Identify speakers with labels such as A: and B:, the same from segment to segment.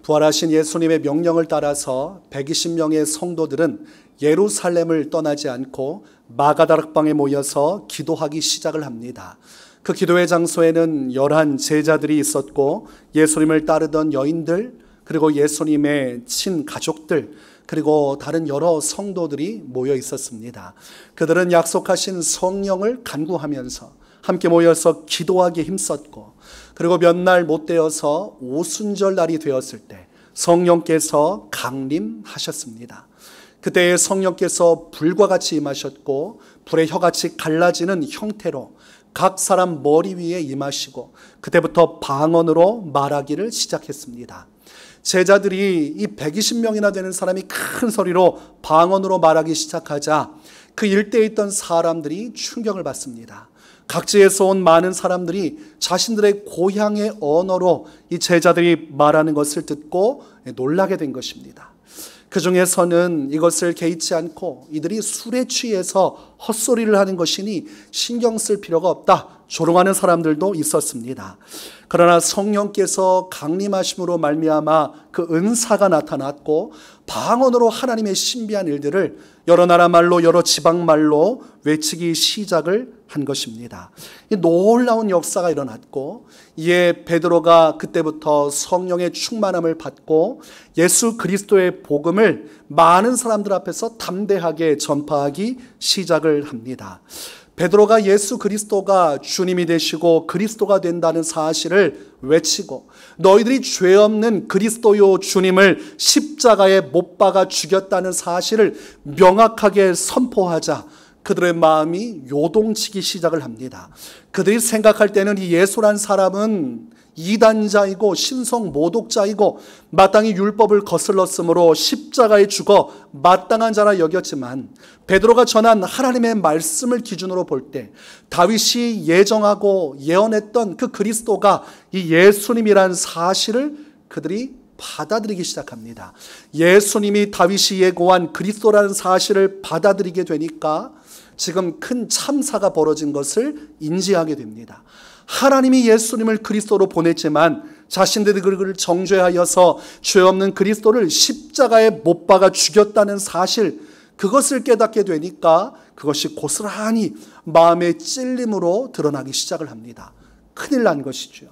A: 부활하신 예수님의 명령을 따라서 120명의 성도들은 예루살렘을 떠나지 않고 마가다락방에 모여서 기도하기 시작을 합니다. 그 기도의 장소에는 11 제자들이 있었고 예수님을 따르던 여인들, 그리고 예수님의 친가족들, 그리고 다른 여러 성도들이 모여 있었습니다. 그들은 약속하신 성령을 간구하면서 함께 모여서 기도하기에 힘썼고, 그리고 몇 날 못 되어서 오순절 날이 되었을 때 성령께서 강림하셨습니다. 그때 성령께서 불과 같이 임하셨고 불의 혀같이 갈라지는 형태로 각 사람 머리 위에 임하시고 그때부터 방언으로 말하기를 시작했습니다. 제자들이 이 120명이나 되는 사람이 큰 소리로 방언으로 말하기 시작하자 그 일대에 있던 사람들이 충격을 받습니다. 각지에서 온 많은 사람들이 자신들의 고향의 언어로 이 제자들이 말하는 것을 듣고 놀라게 된 것입니다. 그 중에서는 이것을 개의치 않고 이들이 술에 취해서 헛소리를 하는 것이니 신경 쓸 필요가 없다, 조롱하는 사람들도 있었습니다. 그러나 성령께서 강림하심으로 말미암아 그 은사가 나타났고 방언으로 하나님의 신비한 일들을 여러 나라 말로 여러 지방 말로 외치기 시작을 한 것입니다. 이 놀라운 역사가 일어났고 이에 베드로가 그때부터 성령의 충만함을 받고 예수 그리스도의 복음을 많은 사람들 앞에서 담대하게 전파하기 시작을 합니다. 베드로가 예수 그리스도가 주님이 되시고 그리스도가 된다는 사실을 외치고 너희들이 죄 없는 그리스도요 주님을 십자가에 못 박아 죽였다는 사실을 명확하게 선포하자 그들의 마음이 요동치기 시작을 합니다. 그들이 생각할 때는 이 예수란 사람은 이단자이고 신성 모독자이고 마땅히 율법을 거슬렀으므로 십자가에 죽어 마땅한 자라 여겼지만 베드로가 전한 하나님의 말씀을 기준으로 볼 때 다윗이 예정하고 예언했던 그 그리스도가 이 예수님이란 사실을 그들이 받아들이기 시작합니다. 예수님이 다윗이 예고한 그리스도라는 사실을 받아들이게 되니까 지금 큰 참사가 벌어진 것을 인지하게 됩니다. 하나님이 예수님을 그리스도로 보냈지만 자신들이 그를 정죄하여서 죄 없는 그리스도를 십자가에 못 박아 죽였다는 사실, 그것을 깨닫게 되니까 그것이 고스란히 마음의 찔림으로 드러나기 시작을 합니다. 큰일 난 것이죠.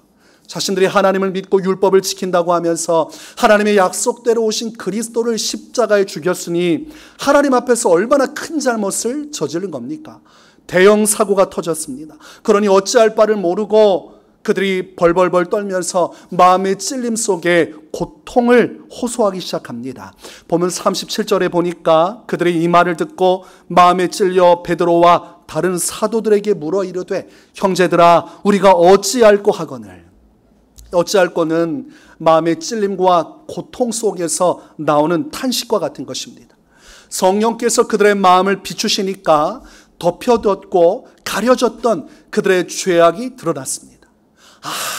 A: 자신들이 하나님을 믿고 율법을 지킨다고 하면서 하나님의 약속대로 오신 그리스도를 십자가에 죽였으니 하나님 앞에서 얼마나 큰 잘못을 저지른 겁니까? 대형 사고가 터졌습니다. 그러니 어찌할 바를 모르고 그들이 벌벌벌 떨면서 마음의 찔림 속에 고통을 호소하기 시작합니다. 보면 37절에 보니까 그들이 이 말을 듣고 마음에 찔려 베드로와 다른 사도들에게 물어 이르되 형제들아 우리가 어찌할꼬 하거늘. 어찌할꼬는 마음의 찔림과 고통 속에서 나오는 탄식과 같은 것입니다. 성령께서 그들의 마음을 비추시니까 덮여뒀고 가려졌던 그들의 죄악이 드러났습니다.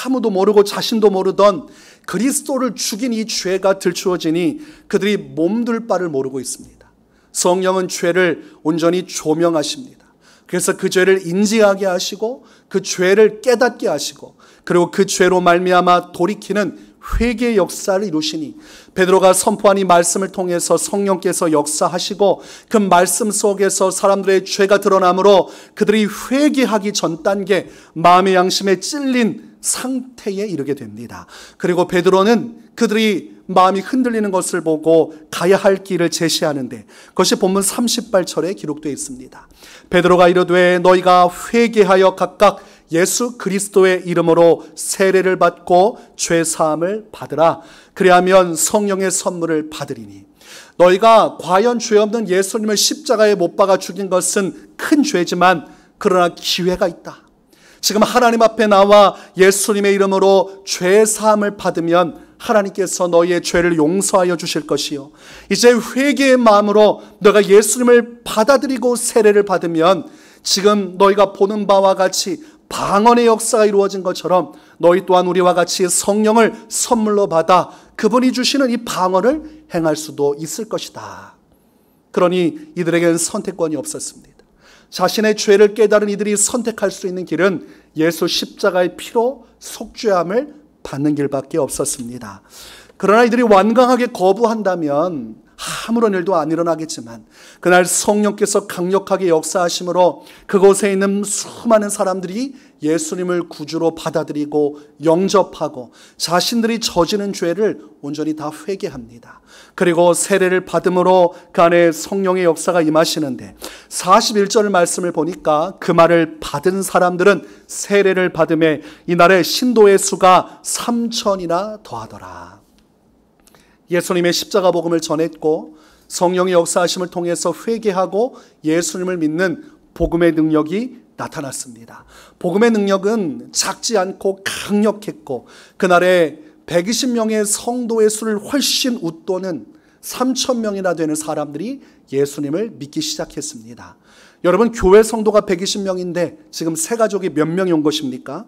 A: 아무도 모르고 자신도 모르던 그리스도를 죽인 이 죄가 들추어지니 그들이 몸둘 바를 모르고 있습니다. 성령은 죄를 온전히 조명하십니다. 그래서 그 죄를 인지하게 하시고 그 죄를 깨닫게 하시고 그리고 그 죄로 말미암아 돌이키는 회개의 역사를 이루시니 베드로가 선포한 이 말씀을 통해서 성령께서 역사하시고 그 말씀 속에서 사람들의 죄가 드러나므로 그들이 회개하기 전 단계 마음의 양심에 찔린 상태에 이르게 됩니다. 그리고 베드로는 그들이 마음이 흔들리는 것을 보고 가야 할 길을 제시하는데 그것이 본문 38절에 기록되어 있습니다. 베드로가 이르되 너희가 회개하여 각각 예수 그리스도의 이름으로 세례를 받고 죄 사함을 받으라. 그리하면 성령의 선물을 받으리니. 너희가 과연 죄 없는 예수님을 십자가에 못 박아 죽인 것은 큰 죄지만 그러나 기회가 있다. 지금 하나님 앞에 나와 예수님의 이름으로 죄 사함을 받으면 하나님께서 너희의 죄를 용서하여 주실 것이요 이제 회개의 마음으로 너가 예수님을 받아들이고 세례를 받으면 지금 너희가 보는 바와 같이 방언의 역사가 이루어진 것처럼 너희 또한 우리와 같이 성령을 선물로 받아 그분이 주시는 이 방언을 행할 수도 있을 것이다. 그러니 이들에게는 선택권이 없었습니다. 자신의 죄를 깨달은 이들이 선택할 수 있는 길은 예수 십자가의 피로 속죄함을 받는 길밖에 없었습니다. 그러나 이들이 완강하게 거부한다면 아무런 일도 안 일어나겠지만 그날 성령께서 강력하게 역사하심으로 그곳에 있는 수많은 사람들이 예수님을 구주로 받아들이고 영접하고 자신들이 저지른 죄를 온전히 다 회개합니다. 그리고 세례를 받음으로 그 안에 성령의 역사가 임하시는데 41절 말씀을 보니까 그 말을 받은 사람들은 세례를 받음에 이날의 신도의 수가 3,000이나 더하더라. 예수님의 십자가 복음을 전했고 성령의 역사하심을 통해서 회개하고 예수님을 믿는 복음의 능력이 나타났습니다. 복음의 능력은 작지 않고 강력했고 그날에 120명의 성도의 수를 훨씬 웃도는 3,000명이나 되는 사람들이 예수님을 믿기 시작했습니다. 여러분, 교회 성도가 120명인데 지금 새 가족이 몇 명이 온 것입니까?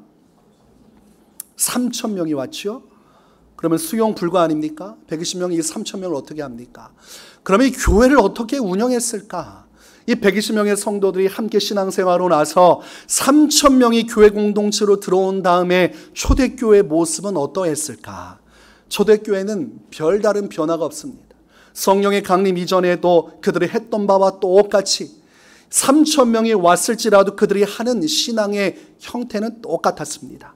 A: 3,000명이 왔죠? 그러면 수용 불가 아닙니까? 120명이 이 3,000명을 어떻게 합니까? 그러면 이 교회를 어떻게 운영했을까? 이 120명의 성도들이 함께 신앙생활로 나서 3,000명이 교회 공동체로 들어온 다음에 초대교회의 모습은 어떠했을까? 초대교회는 별다른 변화가 없습니다. 성령의 강림 이전에도 그들이 했던 바와 똑같이 3,000명이 왔을지라도 그들이 하는 신앙의 형태는 똑같았습니다.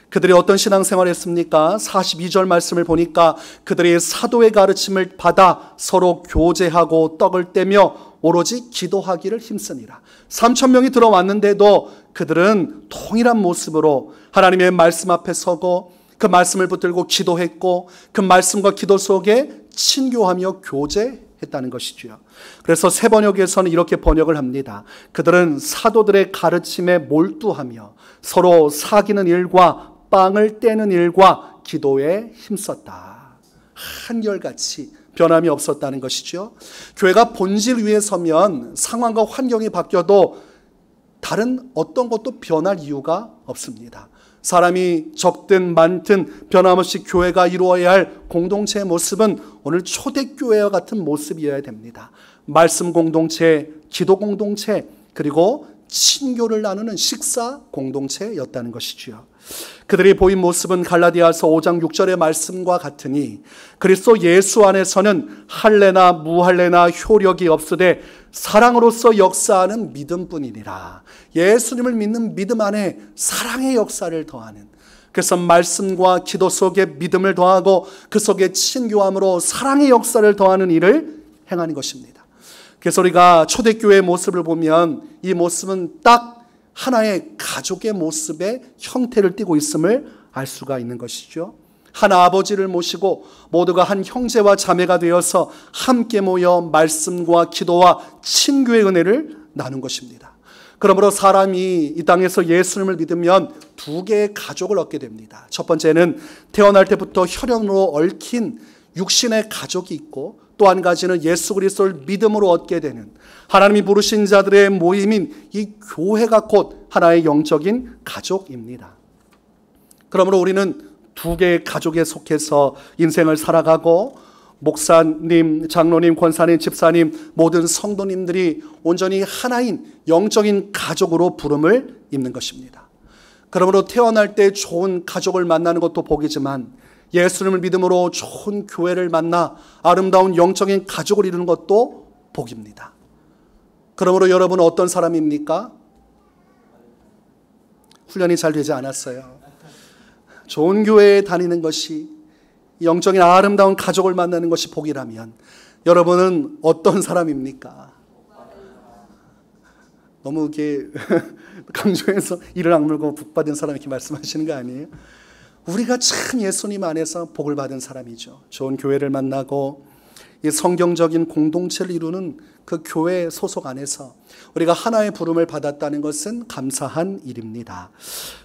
A: 그들이 어떤 신앙생활을 했습니까? 42절 말씀을 보니까 그들이 사도의 가르침을 받아 서로 교제하고 떡을 떼며 오로지 기도하기를 힘쓰니라. 3,000명이 들어왔는데도 그들은 동일한 모습으로 하나님의 말씀 앞에 서고 그 말씀을 붙들고 기도했고 그 말씀과 기도 속에 친교하며 교제했다는 것이지요. 그래서 새 번역에서는 이렇게 번역을 합니다. 그들은 사도들의 가르침에 몰두하며 서로 사귀는 일과 빵을 떼는 일과 기도에 힘썼다. 한결같이 변함이 없었다는 것이죠. 교회가 본질 위에 서면 상황과 환경이 바뀌어도 다른 어떤 것도 변할 이유가 없습니다. 사람이 적든 많든 변함없이 교회가 이루어야 할 공동체의 모습은 오늘 초대교회와 같은 모습이어야 됩니다. 말씀 공동체, 기도 공동체, 그리고 친교를 나누는 식사 공동체였다는 것이지요. 그들이 보인 모습은 갈라디아서 5장 6절의 말씀과 같으니 그리스도 예수 안에서는 할례나 무할례나 효력이 없으되 사랑으로서 역사하는 믿음뿐이니라. 예수님을 믿는 믿음 안에 사랑의 역사를 더하는, 그래서 말씀과 기도 속에 믿음을 더하고 그 속에 친교함으로 사랑의 역사를 더하는 일을 행하는 것입니다. 그래서 우리가 초대교회의 모습을 보면 이 모습은 딱 하나의 가족의 모습의 형태를 띠고 있음을 알 수가 있는 것이죠. 한 아버지를 모시고 모두가 한 형제와 자매가 되어서 함께 모여 말씀과 기도와 친교의 은혜를 나눈 것입니다. 그러므로 사람이 이 땅에서 예수님을 믿으면 두 개의 가족을 얻게 됩니다. 첫 번째는 태어날 때부터 혈연으로 얽힌 육신의 가족이 있고 또 한 가지는 예수 그리스도를 믿음으로 얻게 되는 하나님이 부르신 자들의 모임인 이 교회가 곧 하나의 영적인 가족입니다. 그러므로 우리는 두 개의 가족에 속해서 인생을 살아가고 목사님, 장로님, 권사님, 집사님, 모든 성도님들이 온전히 하나인 영적인 가족으로 부름을 입는 것입니다. 그러므로 태어날 때 좋은 가족을 만나는 것도 복이지만 예수님을 믿음으로 좋은 교회를 만나 아름다운 영적인 가족을 이루는 것도 복입니다. 그러므로 여러분은 어떤 사람입니까? 훈련이 잘 되지 않았어요. 좋은 교회에 다니는 것이, 영적인 아름다운 가족을 만나는 것이 복이라면 여러분은 어떤 사람입니까? 너무 이렇게 강조해서 이를 악물고 복받은 사람 이렇게 말씀하시는 거 아니에요? 우리가 참 예수님 안에서 복을 받은 사람이죠. 좋은 교회를 만나고 이 성경적인 공동체를 이루는 그 교회 소속 안에서 우리가 하나의 부름을 받았다는 것은 감사한 일입니다.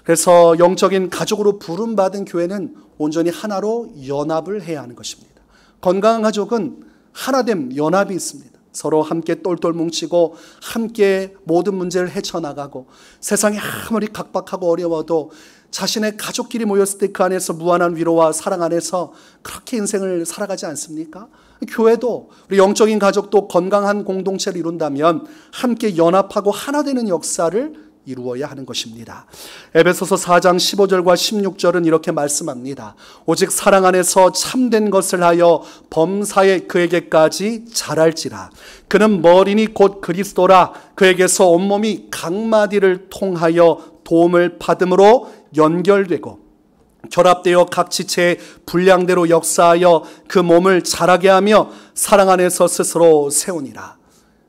A: 그래서 영적인 가족으로 부름받은 교회는 온전히 하나로 연합을 해야 하는 것입니다. 건강한 가족은 하나됨, 연합이 있습니다. 서로 함께 똘똘 뭉치고 함께 모든 문제를 헤쳐나가고 세상이 아무리 각박하고 어려워도 자신의 가족끼리 모였을 때 그 안에서 무한한 위로와 사랑 안에서 그렇게 인생을 살아가지 않습니까? 교회도 우리 영적인 가족도 건강한 공동체를 이룬다면 함께 연합하고 하나 되는 역사를 이루어야 하는 것입니다. 에베소서 4장 15절과 16절은 이렇게 말씀합니다. 오직 사랑 안에서 참된 것을 하여 범사에 그에게까지 자랄지라. 그는 머리니 곧 그리스도라. 그에게서 온몸이 각마디를 통하여 도움을 받음으로 연결되고 결합되어 각 지체의 분량대로 역사하여 그 몸을 자라게 하며 사랑 안에서 스스로 세우니라.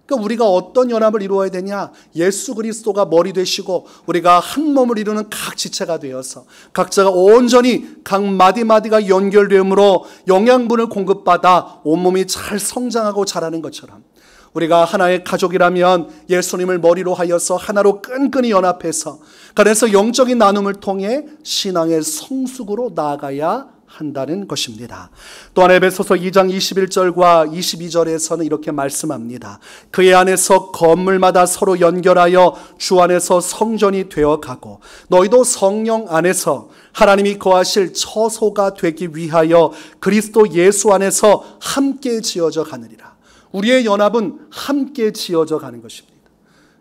A: 그러니까 우리가 어떤 연합을 이루어야 되냐? 예수 그리스도가 머리 되시고 우리가 한 몸을 이루는 각 지체가 되어서 각자가 온전히 각 마디마디가 연결되므로 영양분을 공급받아 온몸이 잘 성장하고 자라는 것처럼 우리가 하나의 가족이라면 예수님을 머리로 하여서 하나로 끈끈이 연합해서 그래서 영적인 나눔을 통해 신앙의 성숙으로 나아가야 한다는 것입니다. 또한 에베소서 2장 21절과 22절에서는 이렇게 말씀합니다. 그의 안에서 건물마다 서로 연결하여 주 안에서 성전이 되어가고 너희도 성령 안에서 하나님이 거하실 처소가 되기 위하여 그리스도 예수 안에서 함께 지어져 가느니라. 우리의 연합은 함께 지어져 가는 것입니다.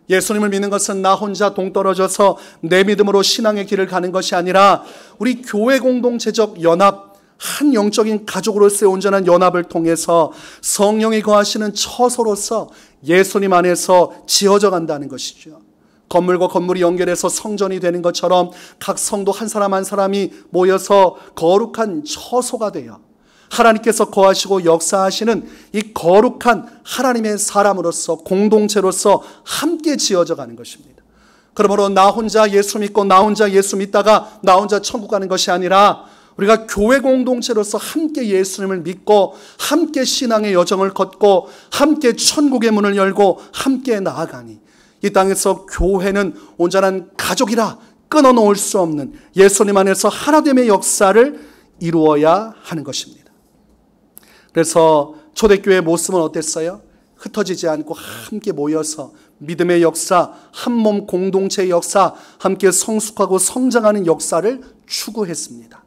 A: 예수님을 믿는 것은 나 혼자 동떨어져서 내 믿음으로 신앙의 길을 가는 것이 아니라 우리 교회 공동체적 연합, 한 영적인 가족으로서의 온전한 연합을 통해서 성령이 거하시는 처소로서 예수님 안에서 지어져 간다는 것이죠. 건물과 건물이 연결해서 성전이 되는 것처럼 각 성도 한 사람 한 사람이 모여서 거룩한 처소가 되어 하나님께서 거하시고 역사하시는 이 거룩한 하나님의 사람으로서 공동체로서 함께 지어져 가는 것입니다. 그러므로 나 혼자 예수 믿고 나 혼자 예수 믿다가 나 혼자 천국 가는 것이 아니라 우리가 교회 공동체로서 함께 예수님을 믿고 함께 신앙의 여정을 걷고 함께 천국의 문을 열고 함께 나아가니 이 땅에서 교회는 온전한 가족이라 끊어놓을 수 없는 예수님 안에서 하나됨의 역사를 이루어야 하는 것입니다. 그래서 초대교회의 모습은 어땠어요? 흩어지지 않고 함께 모여서 믿음의 역사, 한몸 공동체의 역사, 함께 성숙하고 성장하는 역사를 추구했습니다.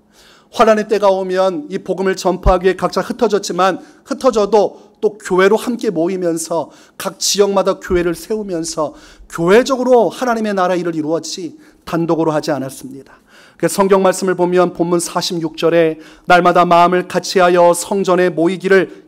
A: 환난의 때가 오면 이 복음을 전파하기 위해 각자 흩어졌지만 흩어져도 또 교회로 함께 모이면서 각 지역마다 교회를 세우면서 교회적으로 하나님의 나라 일을 이루었지 단독으로 하지 않았습니다. 성경 말씀을 보면 본문 46절에 날마다 마음을 같이하여 성전에 모이기를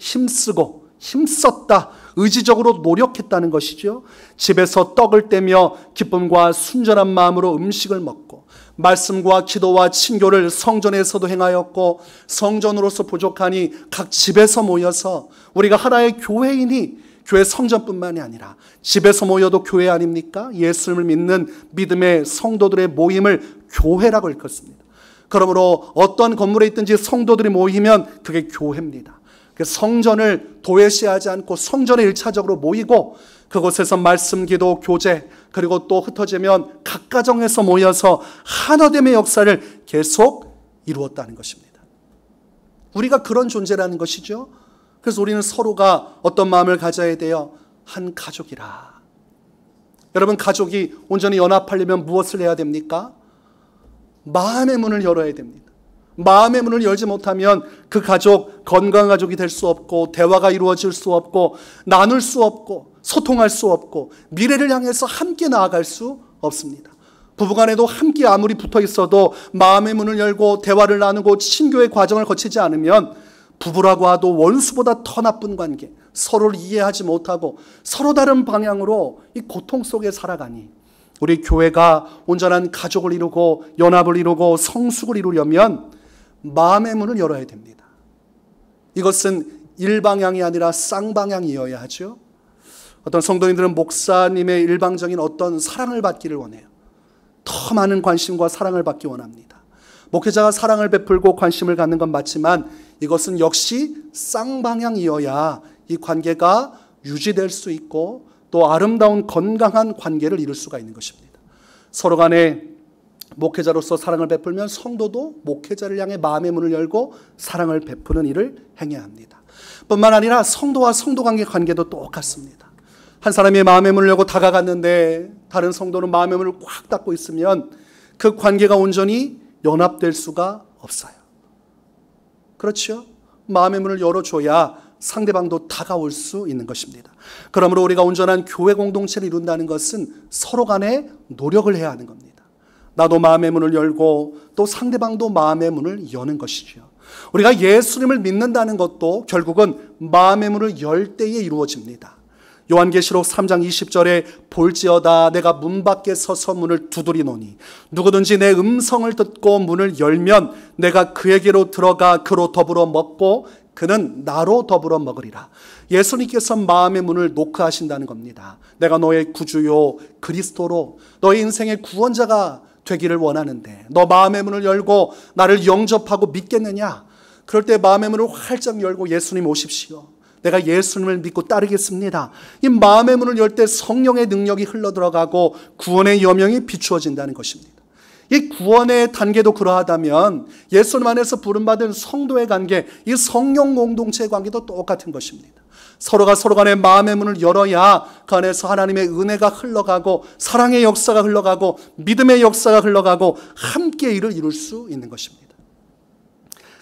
A: 힘썼다. 의지적으로 노력했다는 것이죠. 집에서 떡을 떼며 기쁨과 순전한 마음으로 음식을 먹고 말씀과 기도와 친교를 성전에서도 행하였고 성전으로서 부족하니 각 집에서 모여서 우리가 하나의 교회이니 교회 성전뿐만이 아니라 집에서 모여도 교회 아닙니까? 예수님을 믿는 믿음의 성도들의 모임을 교회라고 일컫습니다. 그러므로 어떤 건물에 있든지 성도들이 모이면 그게 교회입니다. 성전을 도외시하지 않고 성전에 일차적으로 모이고 그곳에서 말씀, 기도, 교제 그리고 또 흩어지면 각 가정에서 모여서 하나됨의 역사를 계속 이루었다는 것입니다. 우리가 그런 존재라는 것이죠. 그래서 우리는 서로가 어떤 마음을 가져야 돼요? 한 가족이라. 여러분, 가족이 온전히 연합하려면 무엇을 해야 됩니까? 마음의 문을 열어야 됩니다. 마음의 문을 열지 못하면 그 가족 건강한 가족이 될 수 없고 대화가 이루어질 수 없고 나눌 수 없고 소통할 수 없고 미래를 향해서 함께 나아갈 수 없습니다. 부부간에도 함께 아무리 붙어 있어도 마음의 문을 열고 대화를 나누고 친교의 과정을 거치지 않으면 부부라고 하도 원수보다 더 나쁜 관계, 서로를 이해하지 못하고 서로 다른 방향으로 이 고통 속에 살아가니 우리 교회가 온전한 가족을 이루고 연합을 이루고 성숙을 이루려면 마음의 문을 열어야 됩니다. 이것은 일방향이 아니라 쌍방향이어야 하죠. 어떤 성도님들은 목사님의 일방적인 어떤 사랑을 받기를 원해요. 더 많은 관심과 사랑을 받기 원합니다. 목회자가 사랑을 베풀고 관심을 갖는 건 맞지만 이것은 역시 쌍방향이어야 이 관계가 유지될 수 있고 또 아름다운 건강한 관계를 이룰 수가 있는 것입니다. 서로 간에 목회자로서 사랑을 베풀면 성도도 목회자를 향해 마음의 문을 열고 사랑을 베푸는 일을 행해야 합니다. 뿐만 아니라 성도와 성도 관계 관계도 똑같습니다. 한 사람이 마음의 문을 열고 다가갔는데 다른 성도는 마음의 문을 꽉 닫고 있으면 그 관계가 온전히 연합될 수가 없어요. 그렇죠? 마음의 문을 열어줘야 상대방도 다가올 수 있는 것입니다. 그러므로 우리가 온전한 교회 공동체를 이룬다는 것은 서로 간에 노력을 해야 하는 겁니다. 나도 마음의 문을 열고 또 상대방도 마음의 문을 여는 것이죠. 우리가 예수님을 믿는다는 것도 결국은 마음의 문을 열 때에 이루어집니다. 요한계시록 3장 20절에 볼지어다 내가 문 밖에 서서 문을 두드리노니 누구든지 내 음성을 듣고 문을 열면 내가 그에게로 들어가 그로 더불어 먹고 그는 나로 더불어 먹으리라. 예수님께서 마음의 문을 노크하신다는 겁니다. 내가 너의 구주요 그리스도로 너의 인생의 구원자가 되기를 원하는데 너 마음의 문을 열고 나를 영접하고 믿겠느냐? 그럴 때 마음의 문을 활짝 열고 예수님 오십시오. 내가 예수님을 믿고 따르겠습니다. 이 마음의 문을 열 때 성령의 능력이 흘러들어가고 구원의 여명이 비추어진다는 것입니다. 이 구원의 단계도 그러하다면 예수님 안에서 부름받은 성도의 관계, 이 성령 공동체의 관계도 똑같은 것입니다. 서로가 서로 간의 마음의 문을 열어야 그 안에서 하나님의 은혜가 흘러가고 사랑의 역사가 흘러가고 믿음의 역사가 흘러가고 함께 일을 이룰 수 있는 것입니다.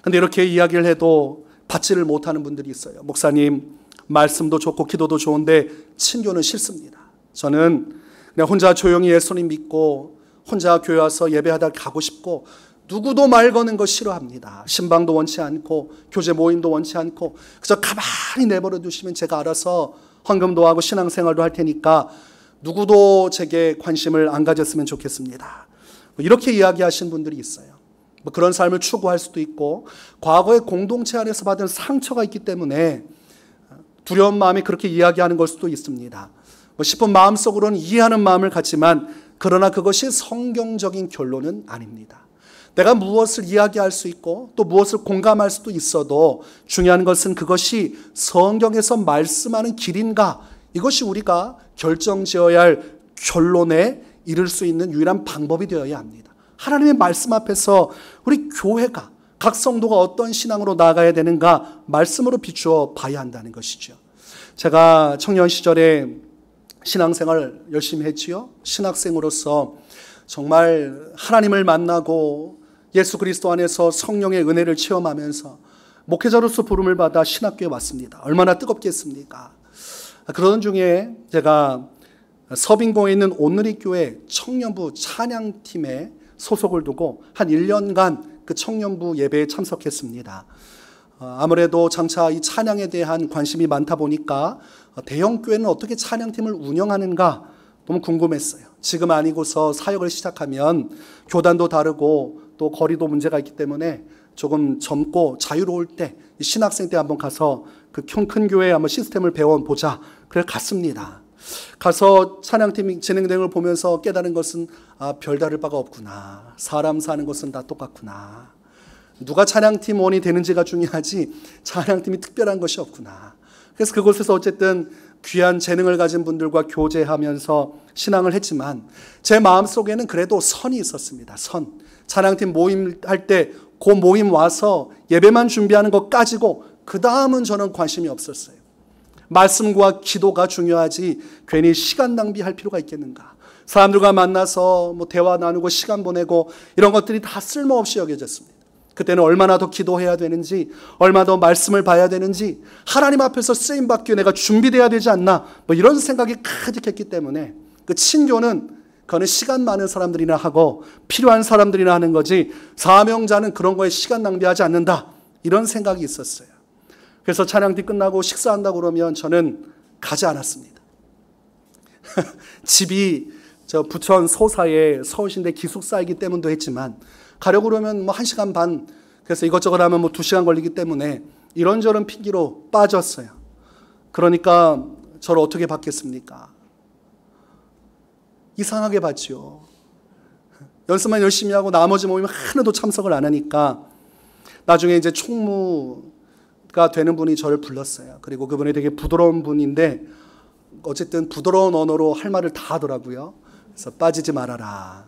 A: 그런데 이렇게 이야기를 해도 받지를 못하는 분들이 있어요. 목사님, 말씀도 좋고 기도도 좋은데 친교는 싫습니다. 저는 그냥 혼자 조용히 예수님 믿고 혼자 교회 와서 예배하다 가고 싶고 누구도 말 거는 거 싫어합니다. 신방도 원치 않고 교제 모임도 원치 않고 그저 가만히 내버려 두시면 제가 알아서 헌금도 하고 신앙생활도 할 테니까 누구도 제게 관심을 안 가졌으면 좋겠습니다. 이렇게 이야기하신 분들이 있어요. 그런 삶을 추구할 수도 있고 과거의 공동체 안에서 받은 상처가 있기 때문에 두려운 마음이 그렇게 이야기하는 걸 수도 있습니다. 싶은 마음속으로는 이해하는 마음을 갖지만 그러나 그것이 성경적인 결론은 아닙니다. 내가 무엇을 이야기할 수 있고 또 무엇을 공감할 수도 있어도 중요한 것은 그것이 성경에서 말씀하는 길인가, 이것이 우리가 결정지어야 할 결론에 이를 수 있는 유일한 방법이 되어야 합니다. 하나님의 말씀 앞에서 우리 교회가 각 성도가 어떤 신앙으로 나아가야 되는가 말씀으로 비추어 봐야 한다는 것이죠. 제가 청년 시절에 신앙생활 열심히 했지요. 신학생으로서 정말 하나님을 만나고 예수 그리스도 안에서 성령의 은혜를 체험하면서 목회자로서 부름을 받아 신학교에 왔습니다. 얼마나 뜨겁겠습니까? 그러던 중에 제가 서빙고에 있는 온누리교회 청년부 찬양팀에 소속을 두고 한 1년간 그 청년부 예배에 참석했습니다. 아무래도 장차 이 찬양에 대한 관심이 많다 보니까 대형 교회는 어떻게 찬양팀을 운영하는가 너무 궁금했어요. 지금 아니고서 사역을 시작하면 교단도 다르고 또 거리도 문제가 있기 때문에 조금 젊고 자유로울 때 신학생 때 한번 가서 그 큰 교회에 한번 시스템을 배워보자. 그래 갔습니다. 가서 찬양팀이 진행되는 걸 보면서 깨달은 것은 별다를 바가 없구나. 사람 사는 것은 다 똑같구나. 누가 찬양팀원이 되는지가 중요하지 찬양팀이 특별한 것이 없구나. 그래서 그곳에서 어쨌든 귀한 재능을 가진 분들과 교제하면서 신앙을 했지만 제 마음속에는 그래도 선이 있었습니다. 선. 찬양팀 모임 할 때 그 모임 와서 예배만 준비하는 것 가지고 그 다음은 저는 관심이 없었어요. 말씀과 기도가 중요하지 괜히 시간 낭비할 필요가 있겠는가. 사람들과 만나서 대화 나누고 시간 보내고 이런 것들이 다 쓸모없이 여겨졌습니다. 그때는 얼마나 더 기도해야 되는지, 얼마나 더 말씀을 봐야 되는지, 하나님 앞에서 쓰임받기 위해 내가 준비돼야 되지 않나, 이런 생각이 가득했기 때문에 그 친교는 그거는 시간 많은 사람들이나 하고 필요한 사람들이나 하는 거지 사명자는 그런 거에 시간 낭비하지 않는다, 이런 생각이 있었어요. 그래서 찬양팀 끝나고 식사한다고 그러면 저는 가지 않았습니다. 집이 저 부천 소사에 서울시인데 기숙사이기 때문도 했지만 가려고 그러면 1시간 반, 그래서 이것저것 하면 2시간 걸리기 때문에 이런저런 핑계로 빠졌어요. 그러니까 저를 어떻게 받겠습니까? 이상하게 받죠. 연습만 열심히 하고 나머지 모임은 하나도 참석을 안 하니까 나중에 이제 총무가 되는 분이 저를 불렀어요. 그리고 그분이 되게 부드러운 분인데 어쨌든 부드러운 언어로 할 말을 다 하더라고요. 그래서 빠지지 말아라.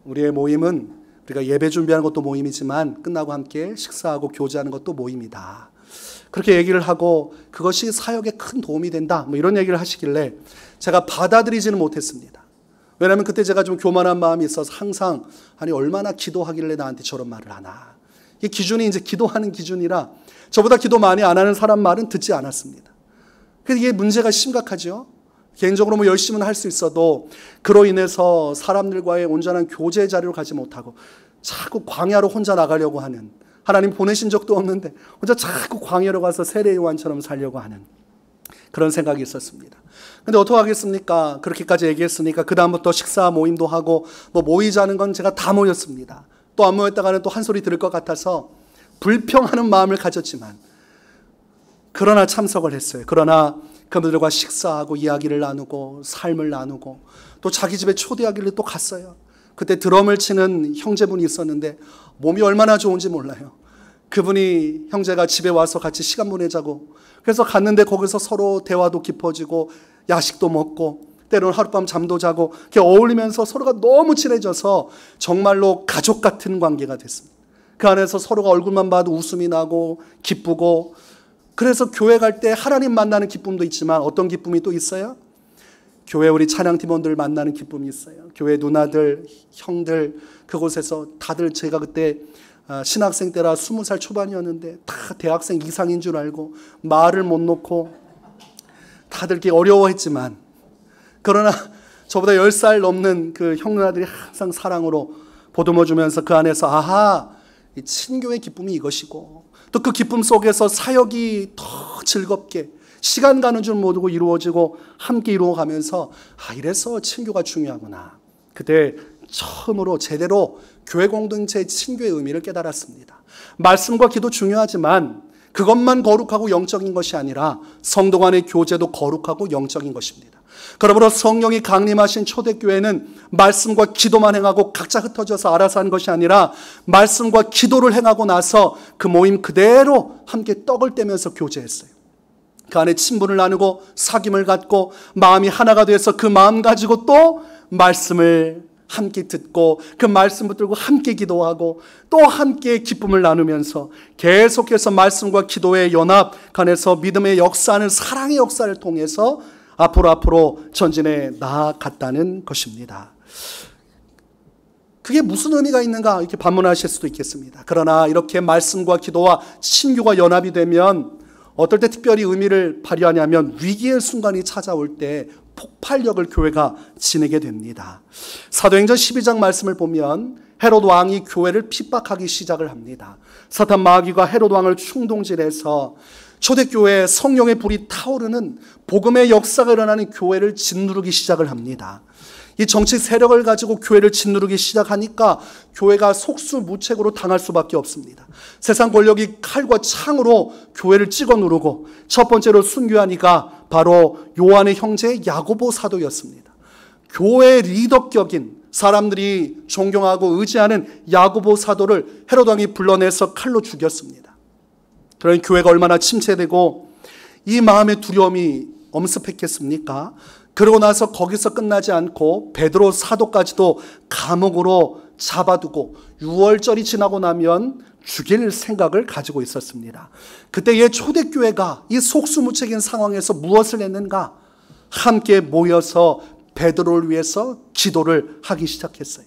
A: 우리의 모임은 우리가 예배 준비하는 것도 모임이지만 끝나고 함께 식사하고 교제하는 것도 모임이다. 그렇게 얘기를 하고 그것이 사역에 큰 도움이 된다. 이런 얘기를 하시길래 제가 받아들이지는 못했습니다. 왜냐하면 그때 제가 좀 교만한 마음이 있어서 항상 아니 얼마나 기도하길래 나한테 저런 말을 하나. 이 기준이 이제 기도하는 기준이라 저보다 기도 많이 안 하는 사람 말은 듣지 않았습니다. 그래서 이게 문제가 심각하죠. 개인적으로 뭐 열심은 할 수 있어도 그로 인해서 사람들과의 온전한 교제의 자리로 가지 못하고 자꾸 광야로 혼자 나가려고 하는, 하나님 보내신 적도 없는데 혼자 자꾸 광야로 가서 세례 요한처럼 살려고 하는 그런 생각이 있었습니다. 근데 어떡하겠습니까? 그렇게까지 얘기했으니까 그 다음부터 식사 모임도 하고 뭐 모이자는 건 제가 다 모였습니다. 또 안 모였다가는 또 한 소리 들을 것 같아서 불평하는 마음을 가졌지만 그러나 참석을 했어요. 그러나 그분들과 식사하고 이야기를 나누고 삶을 나누고 또 자기 집에 초대하기를 또 갔어요. 그때 드럼을 치는 형제분이 있었는데 몸이 얼마나 좋은지 몰라요. 그분이 형제가 집에 와서 같이 시간 보내자고 그래서 갔는데 거기서 서로 대화도 깊어지고 야식도 먹고 때로는 하룻밤 잠도 자고 이렇게 어울리면서 서로가 너무 친해져서 정말로 가족 같은 관계가 됐습니다. 그 안에서 서로가 얼굴만 봐도 웃음이 나고 기쁘고, 그래서 교회 갈 때 하나님 만나는 기쁨도 있지만 어떤 기쁨이 또 있어요? 교회 우리 찬양팀원들 만나는 기쁨이 있어요. 교회 누나들, 형들 그곳에서 다들 제가 그때 신학생 때라 20살 초반이었는데 다 대학생 이상인 줄 알고 말을 못 놓고 다들 이렇게 어려워했지만, 그러나 저보다 10살 넘는 그 형 누나들이 항상 사랑으로 보듬어주면서 그 안에서 아하, 이 친교의 기쁨이 이것이고, 또 그 기쁨 속에서 사역이 더 즐겁게 시간 가는 줄 모르고 이루어지고 함께 이루어가면서 이래서 친교가 중요하구나. 그때 처음으로 제대로 교회 공동체의 친교의 의미를 깨달았습니다. 말씀과 기도 중요하지만 그것만 거룩하고 영적인 것이 아니라 성도 간의 교제도 거룩하고 영적인 것입니다. 그러므로 성령이 강림하신 초대교회는 말씀과 기도만 행하고 각자 흩어져서 알아서 한 것이 아니라 말씀과 기도를 행하고 나서 그 모임 그대로 함께 떡을 떼면서 교제했어요. 그 안에 친분을 나누고 사귐을 갖고 마음이 하나가 돼서 그 마음 가지고 또 말씀을 함께 듣고 그 말씀 붙들고 함께 기도하고 또 함께 기쁨을 나누면서 계속해서 말씀과 기도의 연합 간에서 믿음의 역사는 사랑의 역사를 통해서 앞으로 전진해 나아갔다는 것입니다. 그게 무슨 의미가 있는가 이렇게 반문하실 수도 있겠습니다. 그러나 이렇게 말씀과 기도와 친교가 연합이 되면 어떨 때 특별히 의미를 발휘하냐면 위기의 순간이 찾아올 때 폭발력을 교회가 지니게 됩니다. 사도행전 12장 말씀을 보면 헤롯 왕이 교회를 핍박하기 시작을 합니다. 사탄 마귀가 헤롯 왕을 충동질해서 초대교회에 성령의 불이 타오르는 복음의 역사가 일어나는 교회를 짓누르기 시작을 합니다. 이 정치 세력을 가지고 교회를 짓누르기 시작하니까 교회가 속수무책으로 당할 수밖에 없습니다. 세상 권력이 칼과 창으로 교회를 찍어 누르고 첫 번째로 순교한 이가 바로 요한의 형제 야고보 사도였습니다. 교회의 리더격인 사람들이 존경하고 의지하는 야고보 사도를 헤롯 왕이 불러내서 칼로 죽였습니다. 그러니 교회가 얼마나 침체되고 이 마음의 두려움이 엄습했겠습니까? 그러고 나서 거기서 끝나지 않고 베드로 사도까지도 감옥으로 잡아두고 6월절이 지나고 나면 죽일 생각을 가지고 있었습니다. 그때의 초대교회가 이 속수무책인 상황에서 무엇을 했는가? 함께 모여서 베드로를 위해서 기도를 하기 시작했어요.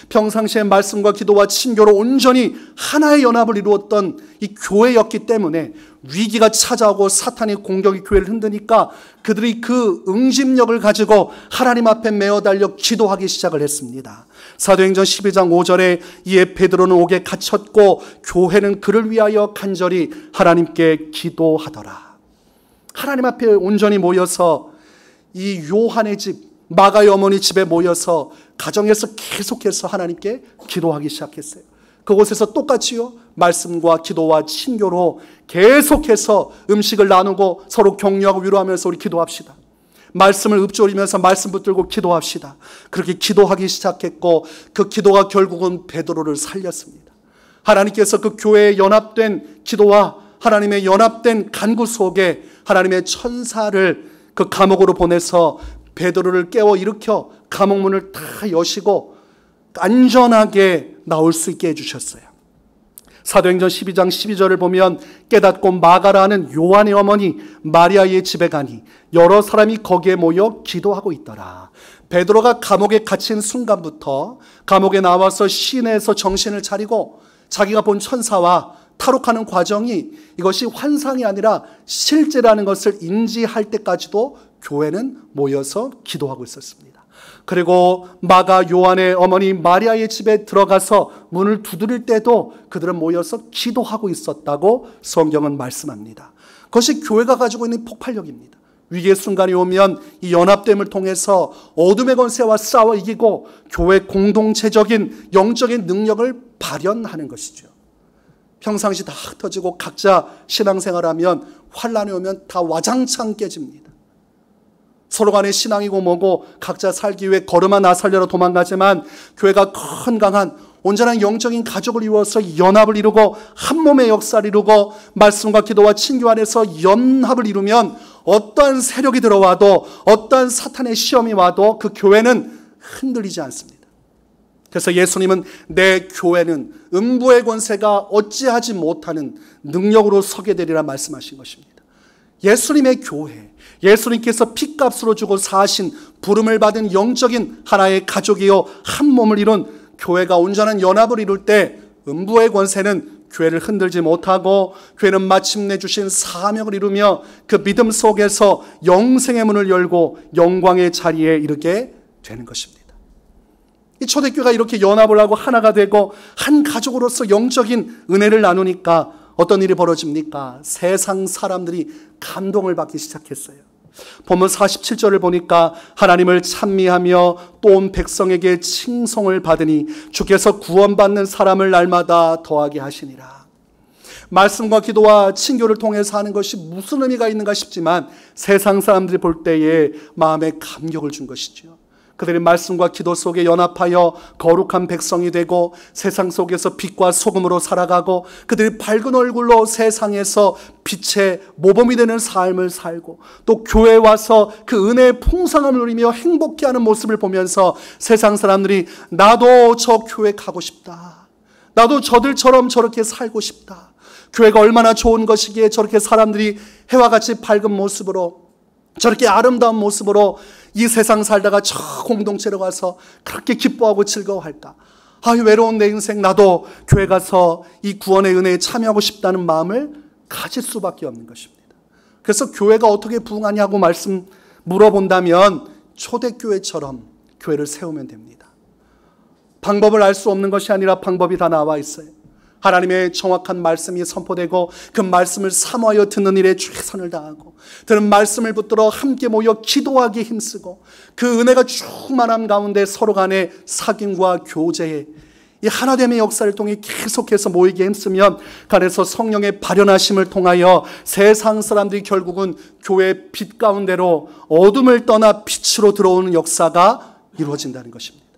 A: 평상시에 말씀과 기도와 친교로 온전히 하나의 연합을 이루었던 이 교회였기 때문에 위기가 찾아오고 사탄의 공격이 교회를 흔드니까 그들이 그 응집력을 가지고 하나님 앞에 메어 달려 기도하기 시작을 했습니다. 사도행전 12장 5절에 이에 베드로는 옥에 갇혔고 교회는 그를 위하여 간절히 하나님께 기도하더라. 하나님 앞에 온전히 모여서 이 요한의 집 마가의 어머니 집에 모여서 가정에서 계속해서 하나님께 기도하기 시작했어요. 그곳에서 똑같이요 말씀과 기도와 친교로 계속해서 음식을 나누고 서로 격려하고 위로하면서 우리 기도합시다. 말씀을 읊조리면서 말씀 붙들고 기도합시다. 그렇게 기도하기 시작했고 그 기도가 결국은 베드로를 살렸습니다. 하나님께서 그 교회의 연합된 기도와 하나님의 연합된 간구 속에 하나님의 천사를 그 감옥으로 보내서 베드로를 깨워 일으켜 감옥문을 다 여시고 안전하게 나올 수 있게 해주셨어요. 사도행전 12장 12절을 보면 깨닫고 마가라는 요한의 어머니 마리아의 집에 가니 여러 사람이 거기에 모여 기도하고 있더라. 베드로가 감옥에 갇힌 순간부터 감옥에 나와서 시내에서 정신을 차리고 자기가 본 천사와 탈옥하는 과정이 이것이 환상이 아니라 실제라는 것을 인지할 때까지도 교회는 모여서 기도하고 있었습니다. 그리고 마가 요한의 어머니 마리아의 집에 들어가서 문을 두드릴 때도 그들은 모여서 기도하고 있었다고 성경은 말씀합니다. 그것이 교회가 가지고 있는 폭발력입니다. 위기의 순간이 오면 이 연합됨을 통해서 어둠의 권세와 싸워 이기고 교회 공동체적인 영적인 능력을 발현하는 것이죠. 평상시 다 흩어지고 각자 신앙생활하면 환란이 오면 다 와장창 깨집니다. 서로 간에 신앙이고 뭐고 각자 살기 위해 걸음아 나 살려라 도망가지만 교회가 건강한 온전한 영적인 가족을 이루어서 연합을 이루고 한 몸의 역사를 이루고 말씀과 기도와 친교 안에서 연합을 이루면 어떠한 세력이 들어와도 어떠한 사탄의 시험이 와도 그 교회는 흔들리지 않습니다. 그래서 예수님은 내 교회는 음부의 권세가 어찌하지 못하는 능력으로 서게 되리라 말씀하신 것입니다. 예수님의 교회, 예수님께서 핏값으로 주고 사신 부름을 받은 영적인 하나의 가족이요 한 몸을 이룬 교회가 온전한 연합을 이룰 때 음부의 권세는 교회를 흔들지 못하고 교회는 마침내 주신 사명을 이루며 그 믿음 속에서 영생의 문을 열고 영광의 자리에 이르게 되는 것입니다. 이 초대교회가 이렇게 연합을 하고 하나가 되고 한 가족으로서 영적인 은혜를 나누니까 어떤 일이 벌어집니까? 세상 사람들이 감동을 받기 시작했어요. 본문 47절을 보니까 하나님을 찬미하며 또 온 백성에게 칭송을 받으니 주께서 구원받는 사람을 날마다 더하게 하시니라. 말씀과 기도와 친교를 통해서 하는 것이 무슨 의미가 있는가 싶지만 세상 사람들이 볼 때에 마음에 감격을 준 것이죠. 그들이 말씀과 기도 속에 연합하여 거룩한 백성이 되고 세상 속에서 빛과 소금으로 살아가고 그들이 밝은 얼굴로 세상에서 빛의 모범이 되는 삶을 살고 또 교회에 와서 그 은혜의 풍성함을 누리며 행복해하는 모습을 보면서 세상 사람들이 나도 저 교회 가고 싶다. 나도 저들처럼 저렇게 살고 싶다. 교회가 얼마나 좋은 것이기에 저렇게 사람들이 해와 같이 밝은 모습으로 저렇게 아름다운 모습으로 이 세상 살다가 저 공동체로 가서 그렇게 기뻐하고 즐거워할까? 외로운 내 인생 나도 교회 가서 이 구원의 은혜에 참여하고 싶다는 마음을 가질 수밖에 없는 것입니다. 그래서 교회가 어떻게 부흥하냐고 물어본다면 초대교회처럼 교회를 세우면 됩니다. 방법을 알 수 없는 것이 아니라 방법이 다 나와 있어요. 하나님의 정확한 말씀이 선포되고 그 말씀을 사모하여 듣는 일에 최선을 다하고 들은 말씀을 붙들어 함께 모여 기도하기에 힘쓰고 그 은혜가 충만함 가운데 서로 간의 사귐과 교제에 이 하나됨의 역사를 통해 계속해서 모이기에 힘쓰면 간에서 성령의 발현하심을 통하여 세상 사람들이 결국은 교회의 빛 가운데로 어둠을 떠나 빛으로 들어오는 역사가 이루어진다는 것입니다.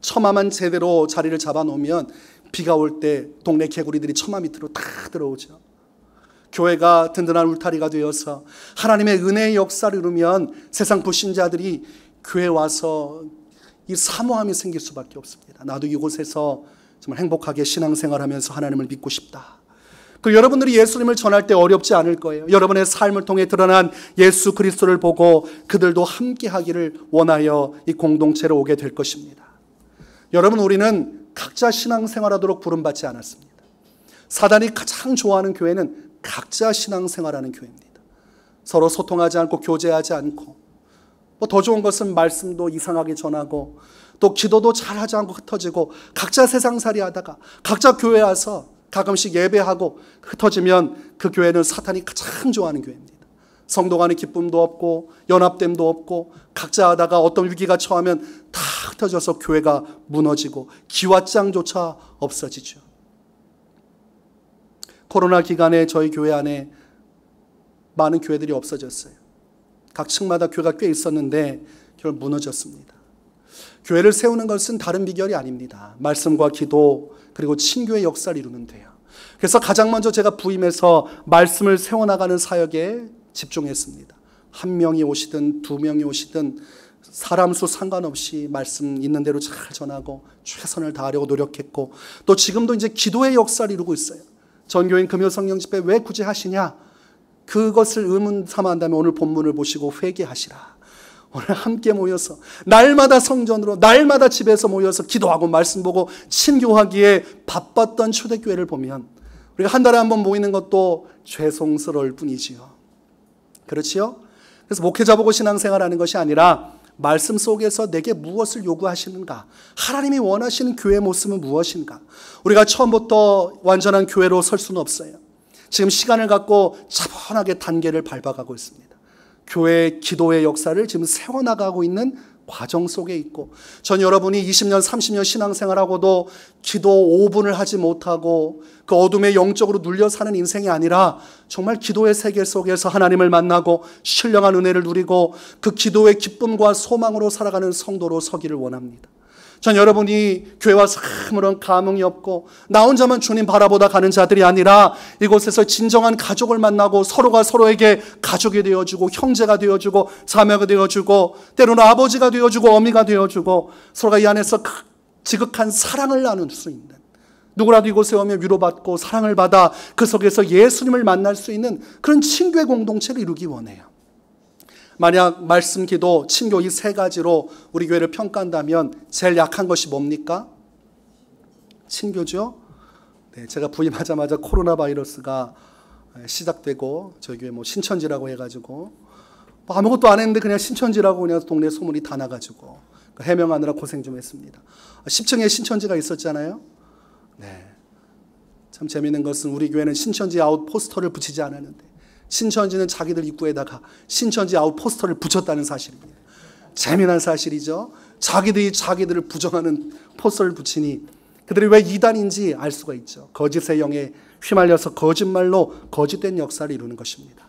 A: 처마만 제대로 자리를 잡아놓으면 비가 올 때 동네 개구리들이 처마 밑으로 다 들어오죠. 교회가 든든한 울타리가 되어서 하나님의 은혜의 역사를 이루면 세상 불신자들이 교회에 와서 이 사모함이 생길 수밖에 없습니다. 나도 이곳에서 정말 행복하게 신앙생활하면서 하나님을 믿고 싶다. 그 여러분들이 예수님을 전할 때 어렵지 않을 거예요. 여러분의 삶을 통해 드러난 예수 그리스도를 보고 그들도 함께하기를 원하여 이 공동체로 오게 될 것입니다. 여러분, 우리는 각자 신앙생활하도록 부름받지 않았습니다. 사단이 가장 좋아하는 교회는 각자 신앙생활하는 교회입니다. 서로 소통하지 않고 교제하지 않고 더 좋은 것은 말씀도 이상하게 전하고 또 기도도 잘하지 않고 흩어지고 각자 세상살이 하다가 각자 교회 와서 가끔씩 예배하고 흩어지면 그 교회는 사탄이 가장 좋아하는 교회입니다. 성도 간의 기쁨도 없고 연합됨도 없고 각자 하다가 어떤 위기가 처하면 다 흩어져서 교회가 무너지고 기왓장조차 없어지죠. 코로나 기간에 저희 교회 안에 많은 교회들이 없어졌어요. 각 층마다 교회가 꽤 있었는데 결국 무너졌습니다. 교회를 세우는 것은 다른 비결이 아닙니다. 말씀과 기도 그리고 친교의 역사를 이루면 돼요. 그래서 가장 먼저 제가 부임해서 말씀을 세워나가는 사역에 집중했습니다. 한 명이 오시든 두 명이 오시든 사람 수 상관없이 말씀 있는 대로 잘 전하고 최선을 다하려고 노력했고 또 지금도 이제 기도의 역사를 이루고 있어요. 전교인 금요성령 집회 왜 굳이 하시냐? 그것을 의문 삼아 한다면 오늘 본문을 보시고 회개하시라. 오늘 함께 모여서 날마다 성전으로 날마다 집에서 모여서 기도하고 말씀 보고 친교하기에 바빴던 초대교회를 보면 우리가 한 달에 한 번 모이는 것도 죄송스러울 뿐이지요. 그렇지요? 그래서 목회자 보고 신앙생활하는 것이 아니라 말씀 속에서 내게 무엇을 요구하시는가? 하나님이 원하시는 교회의 모습은 무엇인가? 우리가 처음부터 완전한 교회로 설 수는 없어요. 지금 시간을 갖고 차분하게 단계를 밟아가고 있습니다. 교회의 기도의 역사를 지금 세워나가고 있는 과정 속에 있고, 전 여러분이 20년, 30년 신앙생활하고도 기도 5분을 하지 못하고 그 어둠에 영적으로 눌려 사는 인생이 아니라 정말 기도의 세계 속에서 하나님을 만나고 신령한 은혜를 누리고 그 기도의 기쁨과 소망으로 살아가는 성도로 서기를 원합니다. 전 여러분이 교회 와서 아무런 감흥이 없고 나 혼자만 주님 바라보다 가는 자들이 아니라 이곳에서 진정한 가족을 만나고 서로가 서로에게 가족이 되어주고 형제가 되어주고 자매가 되어주고 때로는 아버지가 되어주고 어미가 되어주고 서로가 이 안에서 지극한 사랑을 나눌 수 있는, 누구라도 이곳에 오면 위로받고 사랑을 받아 그 속에서 예수님을 만날 수 있는 그런 친교의 공동체를 이루기 원해요. 만약 말씀, 기도, 친교 이 세 가지로 우리 교회를 평가한다면 제일 약한 것이 뭡니까? 친교죠. 네, 제가 부임하자마자 코로나 바이러스가 시작되고 저희 교회 신천지라고 해가지고 아무것도 안 했는데 그냥 신천지라고 그냥 동네 소문이 다 나가지고 해명하느라 고생 좀 했습니다. 10층에 신천지가 있었잖아요. 네, 참 재미있는 것은 우리 교회는 신천지 아웃 포스터를 붙이지 않았는데 신천지는 자기들 입구에다가 신천지 아웃 포스터를 붙였다는 사실입니다. 재미난 사실이죠. 자기들이 자기들을 부정하는 포스터를 붙이니 그들이 왜 이단인지 알 수가 있죠. 거짓의 영에 휘말려서 거짓말로 거짓된 역사를 이루는 것입니다.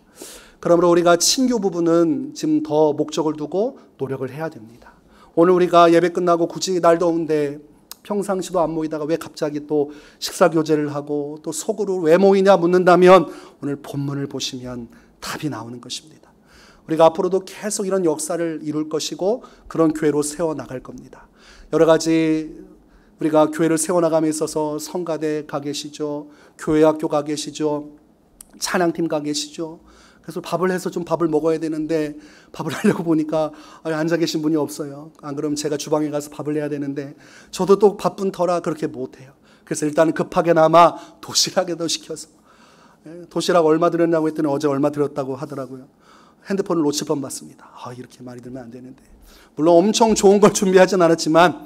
A: 그러므로 우리가 친교 부분은 지금 더 목적을 두고 노력을 해야 됩니다. 오늘 우리가 예배 끝나고 굳이 날 더운데 평상시도 안 모이다가 왜 갑자기 또 식사 교제를 하고 또 속으로 왜 모이냐 묻는다면 오늘 본문을 보시면 답이 나오는 것입니다. 우리가 앞으로도 계속 이런 역사를 이룰 것이고 그런 교회로 세워나갈 겁니다. 여러 가지 우리가 교회를 세워나감에 있어서 성가대 가 계시죠. 교회학교 가 계시죠. 찬양팀 가 계시죠. 그래서 밥을 해서 좀 밥을 먹어야 되는데 밥을 하려고 보니까 앉아 계신 분이 없어요. 안 그러면 제가 주방에 가서 밥을 해야 되는데 저도 또 바쁜 터라 그렇게 못해요. 그래서 일단 급하게나마 도시락에도 시켜서, 도시락 얼마 들었냐고 했더니 어제 얼마 들었다고 하더라고요. 핸드폰을 놓칠 뻔 봤습니다. 이렇게 많이 들면 안 되는데. 물론 엄청 좋은 걸 준비하진 않았지만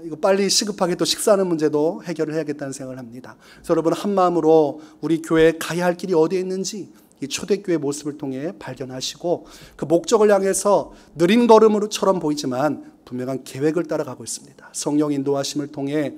A: 이거 빨리 시급하게 또 식사하는 문제도 해결을 해야겠다는 생각을 합니다. 그래서 여러분 한 마음으로 우리 교회에 가야 할 길이 어디에 있는지 이 초대교회 모습을 통해 발견하시고 그 목적을 향해서 느린 걸음으로처럼 보이지만 분명한 계획을 따라가고 있습니다. 성령 인도하심을 통해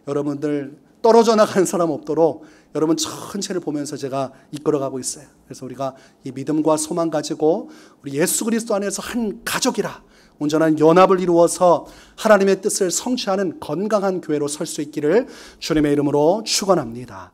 A: 여러분들 떨어져 나가는 사람 없도록 여러분 천천히 보면서 제가 이끌어가고 있어요. 그래서 우리가 이 믿음과 소망 가지고 우리 예수 그리스도 안에서 한 가족이라 온전한 연합을 이루어서 하나님의 뜻을 성취하는 건강한 교회로 설 수 있기를 주님의 이름으로 축원합니다.